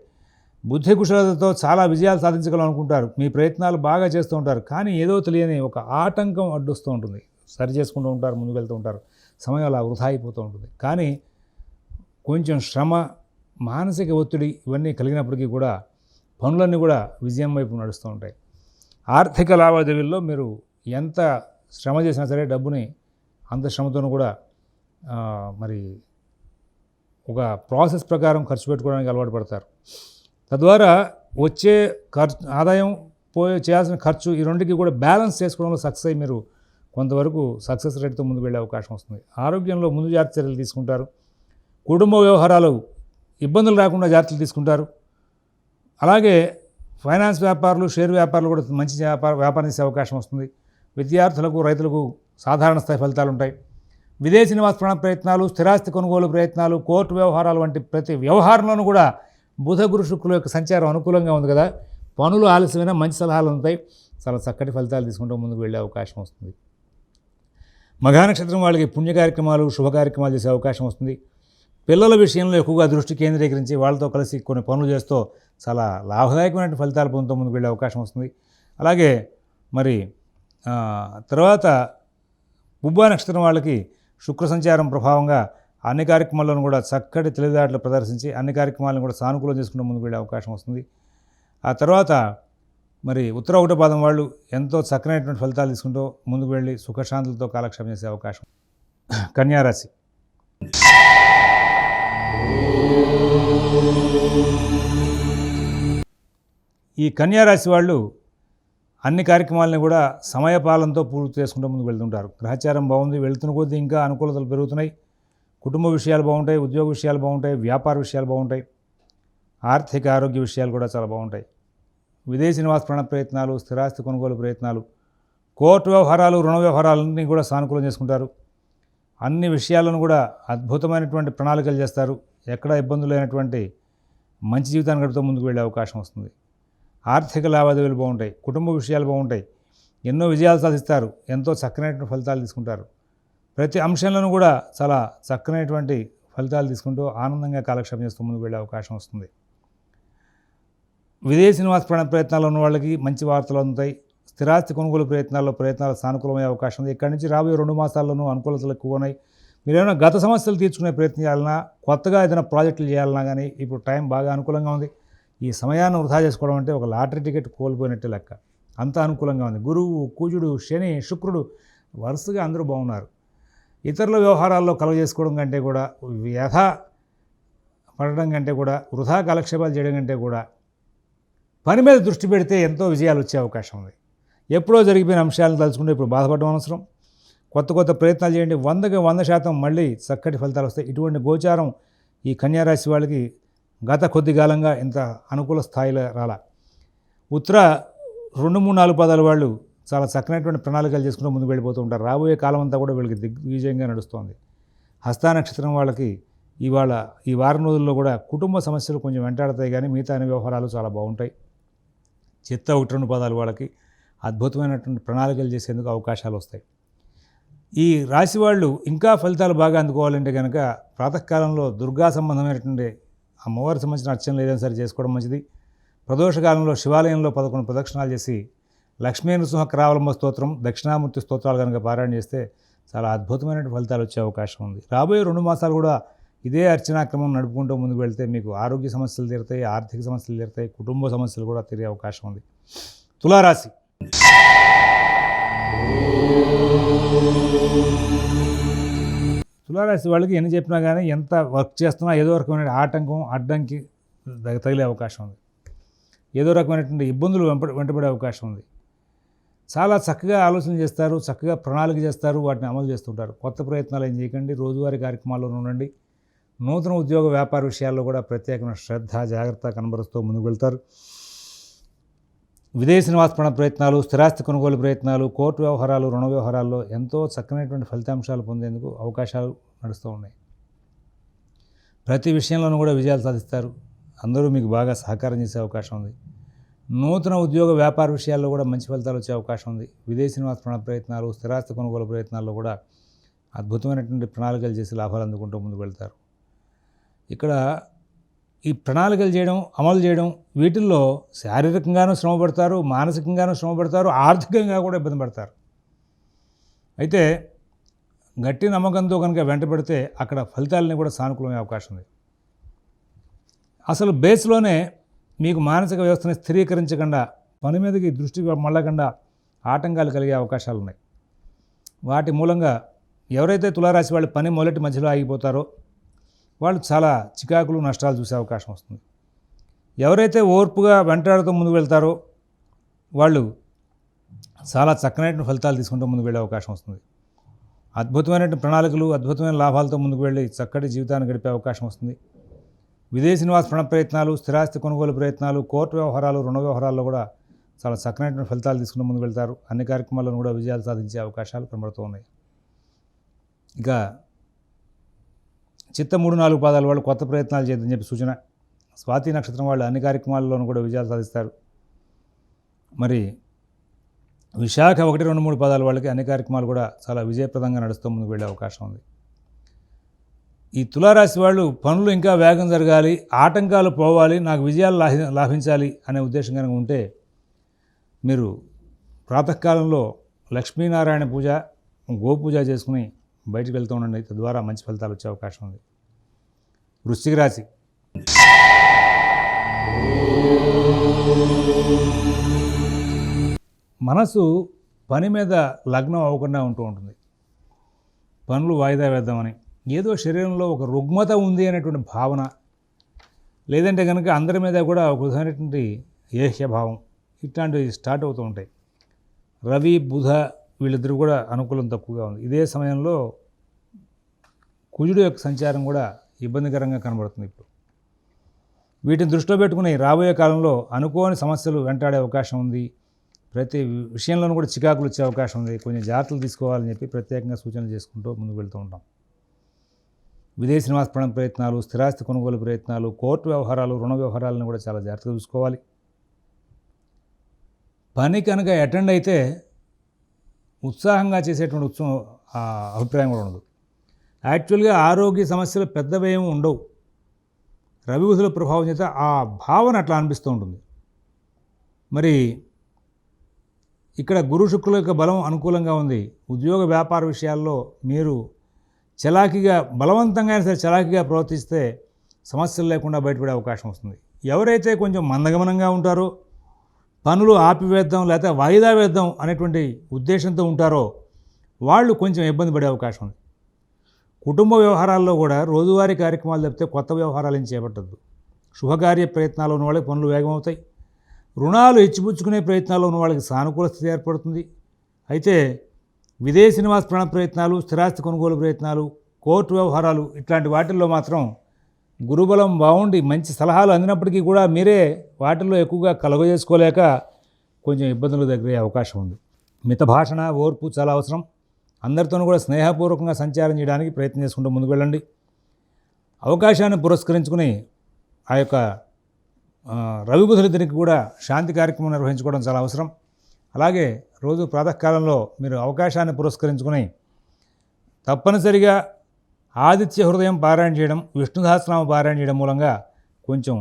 బుద్ధి కుశలతతో చాలా విజయాలు సాధించగలం అనుకుంటారు. మీ ప్రయత్నాలు బాగా చేస్తూ ఉంటారు. కానీ ఏదో తెలియని ఒక ఆటంకం అడ్డొస్తూ ఉంటుంది. సరి చేసుకుంటూ ఉంటారు, ముందుకు వెళ్తూ ఉంటారు. సమయం అలా వృధా అయిపోతూ ఉంటుంది. కానీ కొంచెం శ్రమ, మానసిక ఒత్తిడి ఇవన్నీ కలిగినప్పటికీ కూడా పనులన్నీ కూడా విజయం వైపు నడుస్తూ ఉంటాయి. ఆర్థిక లావాదేవీల్లో మీరు ఎంత శ్రమ చేసినా సరే డబ్బుని అంత శ్రమతోనూ కూడా మరి ఒక ప్రాసెస్ ప్రకారం ఖర్చు పెట్టుకోవడానికి అలవాటు పడతారు. తద్వారా వచ్చే ఆదాయం, చేయాల్సిన ఖర్చు, ఈ రెండుకి కూడా బ్యాలెన్స్ చేసుకోవడంలో సక్సెస్ అయ్యి మీరు కొంతవరకు సక్సెస్ రేట్తో ముందుకు వెళ్ళే అవకాశం వస్తుంది. ఆరోగ్యంలో ముందు జాగ్రత్త చర్యలు తీసుకుంటారు. కుటుంబ వ్యవహారాలు ఇబ్బందులు రాకుండా జాగ్రత్తలు తీసుకుంటారు. అలాగే ఫైనాన్స్ వ్యాపారులు, షేర్ వ్యాపారులు కూడా మంచి వ్యాపారం చేసే అవకాశం వస్తుంది. విద్యార్థులకు, రైతులకు సాధారణ స్థాయి ఫలితాలు ఉంటాయి. విదేశీ నివాస ప్రయత్నాలు, స్థిరాస్తి కొనుగోలు ప్రయత్నాలు, కోర్టు వ్యవహారాలు వంటి ప్రతి వ్యవహారంలోనూ కూడా బుధ, గురు, శుక్రుల యొక్క సంచారం అనుకూలంగా ఉంది కదా. పనులు ఆలస్యమైన మంచి సలహాలు ఉంటాయి. చాలా చక్కటి ఫలితాలు తీసుకుంటూ ముందుకు వెళ్ళే అవకాశం వస్తుంది. మఘా నక్షత్రం వాళ్ళకి పుణ్య కార్యక్రమాలు, శుభ కార్యక్రమాలు చేసే అవకాశం వస్తుంది. పిల్లల విషయంలో ఎక్కువగా దృష్టి కేంద్రీకరించి వాళ్ళతో కలిసి కొన్ని పనులు చేస్తూ చాలా లాభదాయకమైన ఫలితాలు పొందుతూ ముందుకు వెళ్ళే అవకాశం వస్తుంది. అలాగే మరి తర్వాత పుబ్బా నక్షత్రం వాళ్ళకి శుక్ర సంచారం ప్రభావంగా అన్ని కార్యక్రమాల్లోనూ కూడా చక్కటి తెలివితేటలు ప్రదర్శించి అన్ని కార్యక్రమాలను కూడా సానుకూలం చేసుకుంటూ ముందుకు వెళ్ళే అవకాశం వస్తుంది. ఆ తర్వాత మరి ఉత్తర 1వ పాదం వాళ్ళు ఎంతో చక్కనైనటువంటి ఫలితాలు తీసుకుంటూ ముందుకు వెళ్ళి సుఖశాంతులతో కాలక్షేపం చేసే అవకాశం. కన్యారాశి. ఈ కన్యారాశి వాళ్ళు అన్ని కార్యక్రమాలని కూడా సమయపాలనతో పూర్తి చేసుకుంటూ ముందుకు వెళ్తుంటారు. గ్రహచారం బాగుంది, వెళ్తున్న కొద్దీ ఇంకా అనుకూలతలు పెరుగుతున్నాయి. కుటుంబ విషయాలు బాగుంటాయి, ఉద్యోగ విషయాలు బాగుంటాయి, వ్యాపార విషయాలు బాగుంటాయి, ఆర్థిక ఆరోగ్య విషయాలు కూడా చాలా బాగుంటాయి. విదేశీ నివాస ప్రయత్నాలు, స్థిరాస్తి కొనుగోలు ప్రయత్నాలు, కోర్టు వ్యవహారాలు, రుణ వ్యవహారాలన్నీ కూడా సానుకూలం చేసుకుంటారు. అన్ని విషయాలను కూడా అద్భుతమైనటువంటి ప్రణాళికలు చేస్తారు. ఎక్కడ ఇబ్బందులు లేనటువంటి మంచి జీవితాన్ని గడుపుతూ ముందుకు వెళ్ళే అవకాశం వస్తుంది. ఆర్థిక లావాదేవీలు బాగుంటాయి, కుటుంబ విషయాలు బాగుంటాయి, ఎన్నో విజయాలు సాధిస్తారు, ఎంతో చక్కనైనటువంటి ఫలితాలు తీసుకుంటారు. ప్రతి అంశంలోనూ కూడా చాలా చక్కనైనటువంటి ఫలితాలు తీసుకుంటూ ఆనందంగా కాలక్షేపం చేస్తూ ముందుకు వెళ్ళే అవకాశం వస్తుంది. విదేశీ నివాస ప్రయత్నాలు ఉన్న వాళ్ళకి మంచి వార్తలు అందుతాయి. స్థిరాస్తి కొనుగోలు ప్రయత్నాలు సానుకూలమయ్యే అవకాశం ఉంది. ఇక్కడి నుంచి రాబోయే 2 మాసాల్లోనూ అనుకూలతలు ఎక్కువ ఉన్నాయి. మీరు ఏమైనా గత సమస్యలు తీర్చుకునే ప్రయత్నం చేయాలన్నా, కొత్తగా ఏదైనా ప్రాజెక్టులు చేయాలన్నా కానీ ఇప్పుడు టైం బాగా అనుకూలంగా ఉంది. ఈ సమయాన్ని వృధా చేసుకోవడం అంటే ఒక లాటరీ టికెట్ కోల్పోయినట్టే లెక్క. అంత అనుకూలంగా ఉంది. గురువు, కుజుడు, శని, శుక్రుడు వరుసగా అందరూ బాగున్నారు. ఇతరుల వ్యవహారాల్లో కలగజేసుకోవడం కంటే కూడా, వ్యధ పడడం కంటే కూడా, వృధా కాలక్షేపాలు చేయడం కంటే కూడా పని మీద దృష్టి పెడితే ఎంతో విజయాలు వచ్చే అవకాశం ఉంది. ఎప్పుడో జరిగిపోయిన అంశాలను తలుచుకుంటే ఇప్పుడు బాధపడడం అవసరం. కొత్త ప్రయత్నాలు చేయండి. 100కి 100% మళ్ళీ చక్కటి ఫలితాలు వస్తాయి. ఇటువంటి గోచారం ఈ కన్యారాశి వాళ్ళకి గత కొద్ది కాలంగా ఇంత అనుకూల స్థాయిలో రాలా. ఉత్తర 2, 3, 4 పాదాల వాళ్ళు చాలా చక్కనైనటువంటి ప్రణాళికలు చేసుకుంటూ ముందుకు వెళ్ళిపోతూ ఉంటారు. రాబోయే కాలం అంతా కూడా వీళ్ళకి దిగ్విజయంగా నడుస్తుంది. హస్త నక్షత్రం వాళ్ళకి ఇవాళ ఈ వారం రోజుల్లో కూడా కుటుంబ సమస్యలు కొంచెం వెంటాడతాయి, కానీ మిగతా అన్ని వ్యవహారాలు చాలా బాగుంటాయి. చిత్త 1, 2 పాదాలు వాళ్ళకి అద్భుతమైనటువంటి ప్రణాళికలు చేసేందుకు అవకాశాలు వస్తాయి. ఈ రాశి వాళ్ళు ఇంకా ఫలితాలు బాగా అందుకోవాలంటే కనుక ప్రాతకాలంలో దుర్గా సంబంధమైనటువంటి అమ్మవారికి సంబంధించిన అర్చనలు ఏదైనా సరే చేసుకోవడం మంచిది. ప్రదోషకాలంలో శివాలయంలో 11 ప్రదక్షిణాలు చేసి లక్ష్మీ నృసింహ కరావలంబ స్తోత్రం, దక్షిణామూర్తి స్తోత్రాలు కనుక పారాయణ చేస్తే చాలా అద్భుతమైన ఫలితాలు వచ్చే అవకాశం ఉంది. రాబోయే 2 మాసాలు కూడా ఇదే అర్చనాక్రమం నడుపుకుంటూ ముందుకు వెళ్తే మీకు ఆరోగ్య సమస్యలు తీరుతాయి, ఆర్థిక సమస్యలు తీరుతాయి, కుటుంబ సమస్యలు కూడా తీరే అవకాశం ఉంది. తులారాశి. తులారాశి వాళ్ళకి ఎన్ని చెప్పినా కానీ ఎంత వర్క్ చేస్తున్నా ఏదో రకమైన ఆటంకం అడ్డంకి తగిలే అవకాశం ఉంది. ఏదో రకమైనటువంటి ఇబ్బందులు వెంటబడే అవకాశం ఉంది. చాలా చక్కగా ఆలోచన చేస్తారు, చక్కగా ప్రణాళిక చేస్తారు, వాటిని అమలు చేస్తుంటారు. కొత్త ప్రయత్నాలు ఏం చేయకండి, రోజువారీ కార్యక్రమాల్లో ఉండండి. నూతన ఉద్యోగ వ్యాపార విషయాల్లో కూడా ప్రత్యేకమైన శ్రద్ధ జాగ్రత్త కనబరుస్తూ ముందుకు వెళ్తారు. విదేశీ నివాస ప్రయత్నాలు, స్థిరాస్తి కొనుగోలు ప్రయత్నాలు, కోర్టు వ్యవహారాలు, రుణ వ్యవహారాల్లో ఎంతో చక్కనైనటువంటి ఫలితాంశాలు పొందేందుకు అవకాశాలు నడుస్తూ ఉన్నాయి. ప్రతి విషయంలోనూ కూడా విజయాలు సాధిస్తారు. అందరూ మీకు బాగా సహకారం చేసే అవకాశం ఉంది. నూతన ఉద్యోగ వ్యాపార విషయాల్లో కూడా మంచి ఫలితాలు వచ్చే అవకాశం ఉంది. విదేశీ నివాస ప్రయత్నాలు, స్థిరాస్తి కొనుగోలు ప్రయత్నాల్లో కూడా అద్భుతమైనటువంటి ప్రణాళికలు చేసి లాభాలు అందుకుంటూ ముందుకు వెళ్తారు. ఇక్కడ ఈ ప్రణాళికలు చేయడం, అమలు చేయడం, వీటిల్లో శారీరకంగానూ శ్రమ పడతారు, మానసికంగానూ శ్రమ పడతారు, ఆర్థికంగా కూడా ఇబ్బంది పడతారు. అయితే గట్టి నమ్మకంతో కనుక వెంట పెడితే అక్కడ ఫలితాలని కూడా సానుకూలమయ్యే అవకాశం ఉంది. అసలు బేస్లోనే మీకు మానసిక వ్యవస్థని స్థిరీకరించకుండా, పని మీదకి దృష్టి మళ్ళకుండా ఆటంకాలు కలిగే అవకాశాలు ఉన్నాయి. వాటి మూలంగా ఎవరైతే తులారాశి వాళ్ళు పని మొదటి మధ్యలో ఆగిపోతారో వాళ్ళు చాలా చికాకులు, నష్టాలు చూసే అవకాశం వస్తుంది. ఎవరైతే ఓర్పుగా వెంటాడుతూ ముందుకు వెళ్తారో వాళ్ళు చాలా చక్కనైన ఫలితాలు తీసుకుంటూ ముందుకు వెళ్ళే అవకాశం వస్తుంది. అద్భుతమైన ప్రణాళికలు, అద్భుతమైన లాభాలతో ముందుకు వెళ్ళి చక్కటి జీవితాన్ని గడిపే అవకాశం వస్తుంది. విదేశీ నివాస ప్రయత్నాలు, స్థిరాస్తి కొనుగోలు ప్రయత్నాలు, కోర్టు వ్యవహారాలు, రుణ వ్యవహారాల్లో కూడా చాలా చక్కనైన ఫలితాలు తీసుకుని ముందుకు వెళ్తారు. అన్ని కార్యక్రమాలను కూడా విజయాలు సాధించే అవకాశాలు కనబడుతూ ఉన్నాయి. ఇక చిత్త 3-4 పాదాల వాళ్ళు కొత్త ప్రయత్నాలు చేద్దని చెప్పి సూచన. స్వాతి నక్షత్రం వాళ్ళు అన్ని కార్యక్రమాల్లోనూ కూడా విజయాలు సాధిస్తారు. మరి విశాఖ 1-2-3 పాదాల వాళ్ళకి అన్ని కార్యక్రమాలు కూడా చాలా విజయప్రదంగా నడుస్తూ ముందుకు వెళ్ళే అవకాశం ఉంది. ఈ తులారాశి వాళ్ళు పనులు ఇంకా వేగం జరగాలి, ఆటంకాలు పోవాలి, నాకు విజయాలు లాభించాలి అనే ఉద్దేశం కనుక ఉంటే మీరు ప్రాతకాలంలో లక్ష్మీనారాయణ పూజ, గోపూజ చేసుకుని బయటికి వెళ్తూ ఉండండి. తద్వారా మంచి ఫలితాలు వచ్చే అవకాశం ఉంది. వృశ్చిక రాశి. మనసు పని మీద లగ్నం అవ్వకుండా ఉంటూ ఉంటుంది. పనులు వాయిదా వేద్దామని, ఏదో శరీరంలో ఒక రుగ్మత ఉంది అనేటువంటి భావన, లేదంటే కనుక అందరి మీద కూడా ఒక విధమైనటువంటి ఏహ్యభావం, ఇట్లాంటివి స్టార్ట్ అవుతూ ఉంటాయి. రవి, బుధ వీళ్ళిద్దరూ కూడా అనుకూలం తక్కువగా ఉంది. ఇదే సమయంలో కుజుడు యొక్క సంచారం కూడా ఇబ్బందికరంగా కనబడుతుంది. ఇప్పుడు వీటిని దృష్టిలో పెట్టుకుని రాబోయే కాలంలో అనుకోని సమస్యలు వెంటాడే అవకాశం ఉంది. ప్రతి విషయంలోనూ కూడా చికాకులు వచ్చే అవకాశం ఉంది. కొంచెం జాగ్రత్తలు తీసుకోవాలని చెప్పి ప్రత్యేకంగా సూచనలు చేసుకుంటూ ముందుకు వెళ్తూ ఉంటాం. విదేశీ నివాస ప్రయత్నాలు, స్థిరాస్తి కొనుగోలు ప్రయత్నాలు, కోర్టు వ్యవహారాలు, రుణ వ్యవహారాలను కూడా చాలా జాగ్రత్తగా చూసుకోవాలి. పని కనుక అటెండ్ అయితే ఉత్సాహంగా చేసేటువంటి అభిప్రాయం కూడా ఉండదు. యాక్చువల్గా ఆరోగ్య సమస్యలు పెద్దవేమీ ఉండవు. రవి బుధుల ప్రభావం చేత ఆ భావన అట్లా అనిపిస్తూ ఉంటుంది. మరి ఇక్కడ గురు శుక్రుల యొక్క బలం అనుకూలంగా ఉంది. ఉద్యోగ వ్యాపార విషయాల్లో మీరు చలాకీగా, బలవంతంగా సరే చలాకీగా ప్రవర్తిస్తే సమస్యలు లేకుండా బయటపడే అవకాశం వస్తుంది. ఎవరైతే కొంచెం మందగమనంగా ఉంటారో, పనులు ఆపివేద్దాం లేకపోతే వాయిదా వేద్దాం అనేటువంటి ఉద్దేశంతో ఉంటారో వాళ్ళు కొంచెం ఇబ్బంది పడే అవకాశం ఉంది. కుటుంబ వ్యవహారాల్లో కూడా రోజువారీ కార్యక్రమాలు తప్పితే కొత్త వ్యవహారాలు ఏం చేపట్టద్దు. శుభకార్య ప్రయత్నాలు ఉన్న వాళ్ళకి పనులు వేగమవుతాయి. రుణాలు ఇచ్చిపుచ్చుకునే ప్రయత్నాలు ఉన్న వాళ్ళకి సానుకూల స్థితి ఏర్పడుతుంది. అయితే విదేశీ నివాస ప్రయత్నాలు, స్థిరాస్తి కొనుగోలు ప్రయత్నాలు, కోర్టు వ్యవహారాలు ఇట్లాంటి వాటిల్లో మాత్రం గురుబలం బాగుండి మంచి సలహాలు అందినప్పటికీ కూడా మీరే వాటిల్లో ఎక్కువగా కలుగజేసుకోలేక కొంచెం ఇబ్బందులు దగ్గరే అవకాశం ఉంది. మిత భాషణ, ఓర్పు చాలా అవసరం. అందరితోనూ కూడా స్నేహపూర్వకంగా సంచారం చేయడానికి ప్రయత్నం చేసుకుంటూ ముందుకు వెళ్ళండి. అవకాశాన్ని పురస్కరించుకుని ఆ యొక్క రవి బుధులిద్దరికి కూడా శాంతి కార్యక్రమం నిర్వహించుకోవడం చాలా అవసరం. అలాగే రోజు ప్రాతకాలంలో మీరు అవకాశాన్ని పురస్కరించుకుని తప్పనిసరిగా ఆదిత్య హృదయం పారాయణ చేయడం, విష్ణు సహస్రనామ పారాయణ చేయడం మూలంగా కొంచెం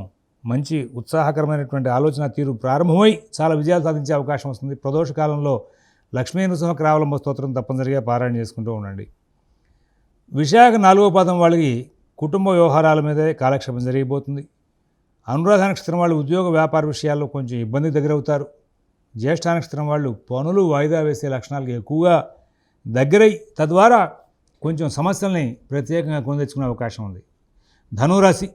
మంచి ఉత్సాహకరమైనటువంటి ఆలోచన తీరు ప్రారంభమై చాలా విజయాలు సాధించే అవకాశం వస్తుంది. ప్రదోష కాలంలో లక్ష్మీ నృసింహ రావలంబ స్తోత్రం తప్పనిసరిగా పారాయణ చేసుకుంటూ ఉండండి. విశాఖ 4వ పాదం వాళ్ళకి కుటుంబ వ్యవహారాల మీదే కాలక్షేపం జరిగిపోతుంది. అనురాధ నక్షత్రం వాళ్ళు ఉద్యోగ వ్యాపార విషయాల్లో కొంచెం ఇబ్బందికి దగ్గరవుతారు. జ్యేష్ఠ నక్షత్రం వాళ్ళు పనులు వాయిదా వేసే లక్షణాలకు ఎక్కువగా దగ్గరై తద్వారా కొంచెం సమస్యల్ని ప్రత్యేకంగా కొని తెచ్చుకునే అవకాశం ఉంది. ధనురాశి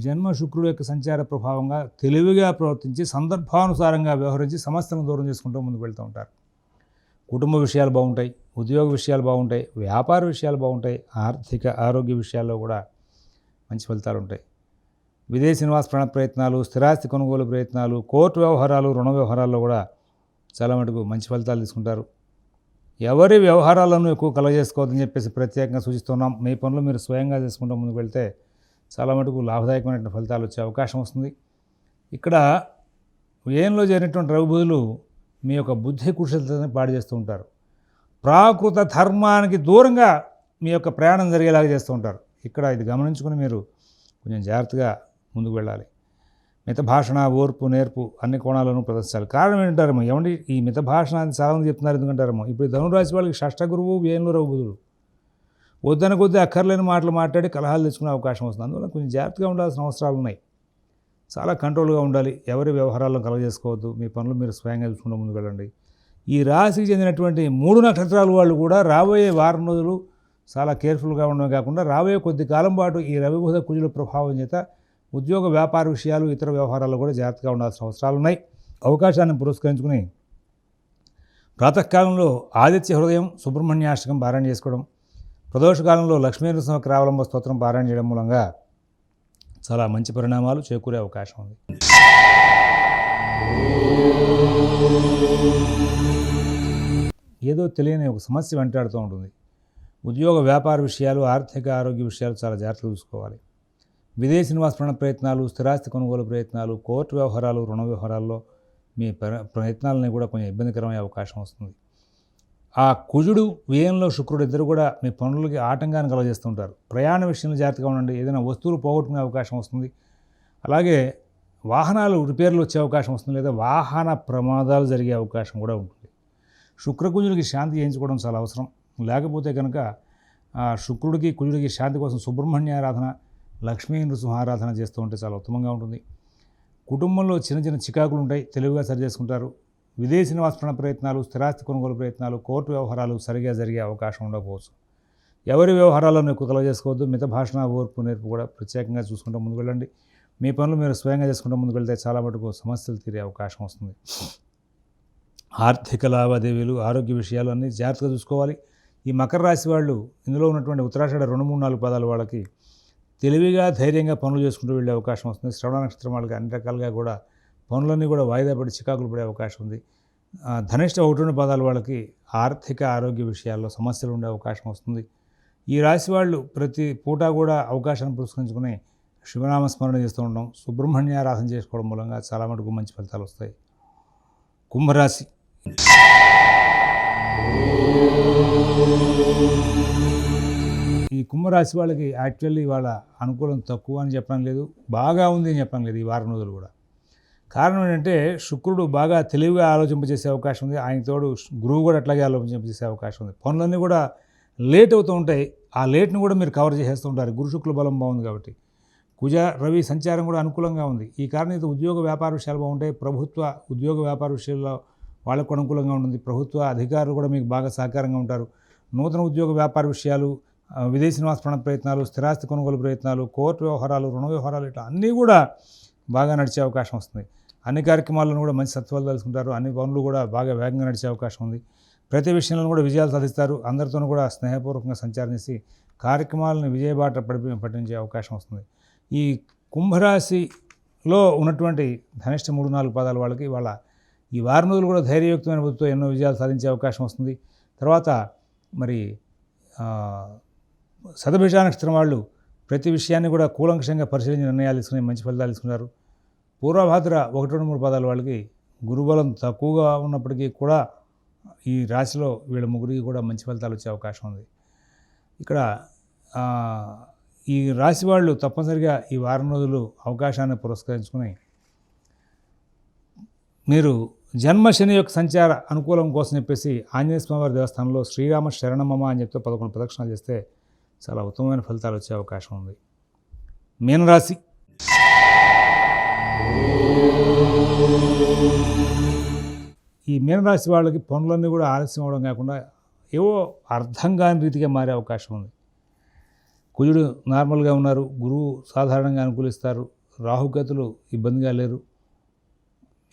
జన్మ శుక్రుడు యొక్క సంచార ప్రభావంగా తెలివిగా ప్రవర్తించి సందర్భానుసారంగా వ్యవహరించి సమస్యలను దూరం చేసుకుంటూ ముందుకు వెళ్తూ ఉంటారు. కుటుంబ విషయాలు బాగుంటాయి, ఉద్యోగ విషయాలు బాగుంటాయి, వ్యాపార విషయాలు బాగుంటాయి, ఆర్థిక ఆరోగ్య విషయాల్లో కూడా మంచి ఫలితాలు ఉంటాయి. విదేశీ నివాస ప్రయత్నాలు, స్థిరాస్తి కొనుగోలు ప్రయత్నాలు, కోర్టు వ్యవహారాలు, రుణ వ్యవహారాల్లో కూడా చాలా మటుకు మంచి ఫలితాలు తీసుకుంటారు. ఎవరి వ్యవహారాలను ఎక్కువ కలగజేసుకోవద్దని చెప్పేసి ప్రత్యేకంగా సూచిస్తున్నాం. మీ పనులు మీరు స్వయంగా చేసుకుంటూ ముందుకు వెళ్తే చాలా మటుకు లాభదాయకమైన ఫలితాలు వచ్చే అవకాశం వస్తుంది. ఇక్కడ వ్యయంలో చేరినటువంటి రవిబుధులు మీ యొక్క బుద్ధి కుశలతని పాడు చేస్తూ ఉంటారు. ప్రాకృత ధర్మానికి దూరంగా మీ యొక్క ప్రయాణం జరిగేలాగా చేస్తూ ఉంటారు. ఇక్కడ ఇది గమనించుకుని మీరు కొంచెం జాగ్రత్తగా ముందుకు వెళ్ళాలి. మితభాషణ, ఓర్పు, నేర్పు అన్ని కోణాలను ప్రదర్శించాలి. కారణం ఏంటంటారేమో, ఏమండి ఈ మితభాషణ అని చాలామంది చెప్తున్నారు ఎందుకంటారేమో, ఇప్పుడు ధనురాశి వాళ్ళకి షష్ఠ గురువు వ్యయంలో రవిబుధులు వద్దన కొద్దీ అక్కర్లేని మాటలు మాట్లాడి కలహాలు తెచ్చుకునే అవకాశం వస్తుంది. అందువల్ల కొంచెం జాగ్రత్తగా ఉండాల్సిన అవసరాలు ఉన్నాయి. చాలా కంట్రోల్గా ఉండాలి. ఎవరి వ్యవహారాలను కలగజేసుకోవద్దు. మీ పనులు మీరు స్వయంగా చూసుకుంటూ ముందుకు వెళ్ళండి. ఈ రాశికి చెందినటువంటి 3 నక్షత్రాల వాళ్ళు కూడా రాబోయే వారం రోజులు చాలా కేర్ఫుల్గా ఉండడం కాకుండా రాబోయే కొద్ది కాలం పాటు ఈ రవిబుధ కుజుల ప్రభావం చేత ఉద్యోగ వ్యాపార విషయాలు, ఇతర వ్యవహారాల్లో కూడా జాగ్రత్తగా ఉండాల్సిన అవసరాలు ఉన్నాయి. అవకాశాన్ని పురస్కరించుకుని ప్రాతకాలంలో ఆదిత్య హృదయం, సుబ్రహ్మణ్యాష్టకం పారాయణ చేసుకోవడం, ప్రదోషకాలంలో లక్ష్మీ నృసింహ రావలంబ స్తోత్రం పారాయణ చేయడం మూలంగా చాలా మంచి పరిణామాలు చేకూరే అవకాశం ఉంది. ఏదో తెలియని ఒక సమస్య వెంటాడుతూ ఉంటుంది. ఉద్యోగ వ్యాపార విషయాలు, ఆర్థిక ఆరోగ్య విషయాలు చాలా జాగ్రత్తగా చూసుకోవాలి. విదేశీ నివాస ప్రయత్నాలు, స్థిరాస్తి కొనుగోలు ప్రయత్నాలు, కోర్టు వ్యవహారాలు, రుణ వ్యవహారాల్లో మీ ప్రయత్నాలని కూడా కొంచెం ఇబ్బందికరమయ్యే అవకాశం వస్తుంది. ఆ కుజుడు, వ్యయంలో శుక్రుడు ఇద్దరు కూడా మీ పనులకి ఆటంకాన్ని కలగజేస్తుంటారు. ప్రయాణ విషయంలో జాగ్రత్తగా ఉండండి. ఏదైనా వస్తువులు పోగొట్టుకునే అవకాశం వస్తుంది. అలాగే వాహనాలు రిపేర్లు వచ్చే అవకాశం వస్తుంది, లేదా వాహన ప్రమాదాలు జరిగే అవకాశం కూడా ఉంటుంది. శుక్రకుజుడికి శాంతి చేయించుకోవడం చాలా అవసరం. లేకపోతే కనుక శుక్రుడికి కుజుడికి శాంతి కోసం సుబ్రహ్మణ్య ఆరాధన, లక్ష్మీ నృసింహ ఆరాధన చేస్తూ ఉంటే చాలా ఉత్తమంగా ఉంటుంది. కుటుంబంలో చిన్న చిన్న చికాకులు ఉంటాయి, తెలివిగా సరి చేసుకుంటారు. విదేశీ నివాస ప్రయత్నాలు, స్థిరాస్తి కొనుగోలు ప్రయత్నాలు, కోర్టు వ్యవహారాలు సరిగా జరిగే అవకాశం ఉండకపోవచ్చు. ఎవరి వ్యవహారాలను ఎక్కువ కలగజేసుకోవద్దు. మిత భాషణ, ఓర్పు, నేర్పు కూడా ప్రత్యేకంగా చూసుకుంటూ ముందుకు వెళ్ళండి. మీ పనులు మీరు స్వయంగా చేసుకుంటూ ముందుకు వెళ్తే చాలా మటుకు సమస్యలు తీరే అవకాశం వస్తుంది. ఆర్థిక లావాదేవీలు, ఆరోగ్య విషయాలు అన్నీ జాగ్రత్తగా చూసుకోవాలి. ఈ మకర రాశి వాళ్ళు, ఇందులో ఉన్నటువంటి ఉత్తరాషాఢ 2, 3, 4 పాదాల వాళ్ళకి తెలివిగా, ధైర్యంగా పనులు చేసుకుంటూ వెళ్ళే అవకాశం వస్తుంది. శ్రవణ నక్షత్రం వాళ్ళకి అన్ని రకాలుగా కూడా పనులన్నీ కూడా వాయిదా పడి చికాకులు పడే అవకాశం ఉంది. ధనిష్ట 1, 2 పాదాల వాళ్ళకి ఆర్థిక ఆరోగ్య విషయాల్లో సమస్యలు ఉండే అవకాశం వస్తుంది. ఈ రాశి వాళ్ళు ప్రతి పూట కూడా అవకాశాన్ని పురస్కరించుకుని శివనామ స్మరణ చేస్తూ ఉండడం, సుబ్రహ్మణ్య ఆరాధన చేసుకోవడం మూలంగా చాలా మటుకు మంచి ఫలితాలు వస్తాయి. కుంభరాశి ఈ కుంభరాశి వాళ్ళకి యాక్చువల్లీ వాళ్ళ అనుకూలం తక్కువ అని చెప్పడం లేదు, బాగా ఉంది అని చెప్పడం లేదు ఈ వారం రోజులు కూడా. కారణం ఏంటంటే శుక్రుడు బాగా తెలివిగా ఆలోచింపజేసే అవకాశం ఉంది. ఆయన తోడు గురువు కూడా అట్లాగే ఆలోచింపజేసే అవకాశం ఉంది. పనులన్నీ కూడా లేట్ అవుతూ ఉంటాయి. ఆ లేట్ని కూడా మీరు కవర్ చేసేస్తూ ఉంటారు. గురు శుక్ల బలం బాగుంది కాబట్టి. కుజ, రవి సంచారం కూడా అనుకూలంగా ఉంది. ఈ కారణంగా ఉద్యోగ వ్యాపార విషయాలు బాగుంటాయి. ప్రభుత్వ ఉద్యోగ వ్యాపార విషయాల్లో వాళ్ళకు అనుకూలంగా ఉంటుంది. ప్రభుత్వ అధికారులు కూడా మీకు బాగా సహకారంగా ఉంటారు. నూతన ఉద్యోగ వ్యాపార విషయాలు, విదేశీ నివాస ప్రయత్నాలు, స్థిరాస్తి కొనుగోలు ప్రయత్నాలు, కోర్టు వ్యవహారాలు, రుణ వ్యవహారాలు ఇట్లా అన్నీ కూడా బాగా నడిచే అవకాశం వస్తుంది. అన్ని కార్యక్రమాలను కూడా మంచి సత్ఫలితాలు తెలుసుకుంటారు. అన్ని పనులు కూడా బాగా వేగంగా నడిచే అవకాశం ఉంది. ప్రతి విషయంలో కూడా విజయాలు సాధిస్తారు. అందరితోనూ కూడా స్నేహపూర్వకంగా సంచారం చేసి కార్యక్రమాలను విజయబాట పట్టించే అవకాశం వస్తుంది. ఈ కుంభరాశిలో ఉన్నటువంటి ధనిష్ట 3, 4 పాదాల వాళ్ళకి వాళ్ళ ఈ వారం రోజులు కూడా ధైర్యయుక్తమైన బుద్ధితో ఎన్నో విజయాలు సాధించే అవకాశం వస్తుంది. తర్వాత మరి శతభిష నక్షత్రం వాళ్ళు ప్రతి విషయాన్ని కూడా కూలంకషంగా పరిశీలించి నిర్ణయాలు తీసుకుని మంచి ఫలితాలు తీసుకున్నారు. పూర్వభాద్ర 1, 2, 3 పాదాల వాళ్ళకి గురుబలం తక్కువగా ఉన్నప్పటికీ కూడా ఈ రాశిలో వీళ్ళ ముగ్గురికి కూడా మంచి ఫలితాలు వచ్చే అవకాశం ఉంది. ఇక్కడ ఈ రాశి వాళ్ళు తప్పనిసరిగా ఈ వారం రోజులు అవకాశాన్ని పురస్కరించుకుని మీరు జన్మ శని యొక్క సంచార అనుకూలం కోసం చెప్పేసి ఆంజనేయ స్వామివారి దేవస్థానంలో శ్రీరామ శరణమమ అని చెప్తే 11 ప్రదక్షిణాలు చేస్తే చాలా ఉత్తమమైన ఫలితాలు వచ్చే అవకాశం ఉంది. మీనరాశి. ఈ మీనరాశి వాళ్ళకి పనులన్నీ కూడా ఆలస్యం అవడం కాకుండా ఏవో అర్థం కాని రీతిగా మారే అవకాశం ఉంది. కుజుడు నార్మల్గా ఉన్నారు, గురువు సాధారణంగా అనుకూలిస్తారు, రాహుకేతులు ఇబ్బందిగా లేరు.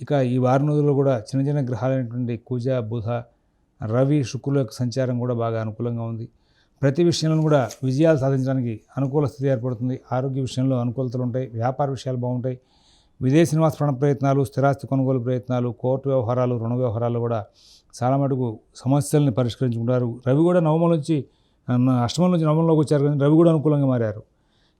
ఇక ఈ వారం రోజుల్లో కూడా చిన్న చిన్న గ్రహాలైనటువంటి కుజ, బుధ, రవి, శుక్రుల యొక్క సంచారం కూడా బాగా అనుకూలంగా ఉంది. ప్రతి విషయంలో కూడా విజయాలు సాధించడానికి అనుకూల స్థితి ఏర్పడుతుంది. ఆరోగ్య విషయంలో అనుకూలతలు ఉంటాయి, వ్యాపార విషయాలు బాగుంటాయి. విదేశీ నివాస ప్రయత్నాలు, స్థిరాస్తి కొనుగోలు ప్రయత్నాలు, కోర్టు వ్యవహారాలు, రుణ వ్యవహారాలు కూడా చాలా మటుకు సమస్యల్ని పరిష్కరించుకుంటారు. రవి కూడా నవమం నుంచి అష్టమం నుంచి నవమంలోకి వచ్చారు, కానీ రవి కూడా అనుకూలంగా మారారు.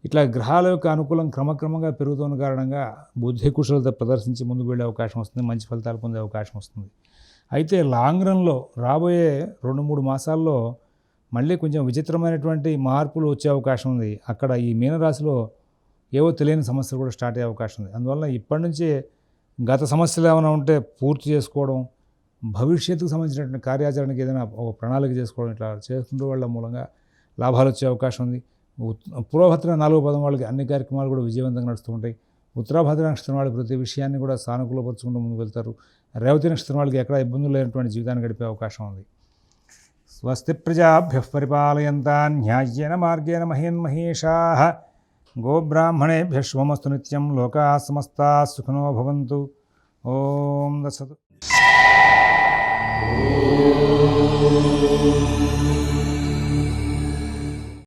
ఇట్లా గ్రహాల యొక్క అనుకూలం క్రమక్రమంగా పెరుగుతున్న కారణంగా బుద్ధి కుశలత ప్రదర్శించి ముందుకు వెళ్ళే అవకాశం వస్తుంది, మంచి ఫలితాలు పొందే అవకాశం వస్తుంది. అయితే లాంగ్ రన్లో రాబోయే 2-3 మాసాల్లో మళ్ళీ కొంచెం విచిత్రమైనటువంటి మార్పులు వచ్చే అవకాశం ఉంది. అక్కడ ఈ మీనరాశిలో ఏవో తెలియని సమస్యలు కూడా స్టార్ట్ అయ్యే అవకాశం ఉంది. అందువల్ల ఇప్పటి నుంచే గత సమస్యలు ఏమైనా ఉంటే పూర్తి చేసుకోవడం, భవిష్యత్తుకు సంబంధించినటువంటి కార్యాచరణకి ఏదైనా ఒక ప్రణాళిక చేసుకోవడం, ఇట్లా చేసుకుంటూ వాళ్ళ మూలంగా లాభాలు వచ్చే అవకాశం ఉంది. పూర్వభద్ర 4వ పదం వాళ్ళకి అన్ని కార్యక్రమాలు కూడా విజయవంతంగా నడుస్తూ ఉంటాయి. ఉత్తరాభద్ర నక్షత్రం వాళ్ళు ప్రతి విషయాన్ని కూడా సానుకూలపరుచుకుంటూ ముందుకు వెళ్తారు. రేవతి నక్షత్రం వాళ్ళకి ఎక్కడ ఇబ్బందులు లేనటువంటి జీవితాన్ని గడిపే అవకాశం ఉంది. స్వస్తి ప్రజాభ్యః పరిపాలయంతాం న్యాయేన మార్గేణ మహీన్మహేషాః గోబ్రాహ్మణేభ్యః శుభమస్తు నిత్యం. లోకాః సమస్తాః సుఖినో భవంతు. ఓం దత్సతు.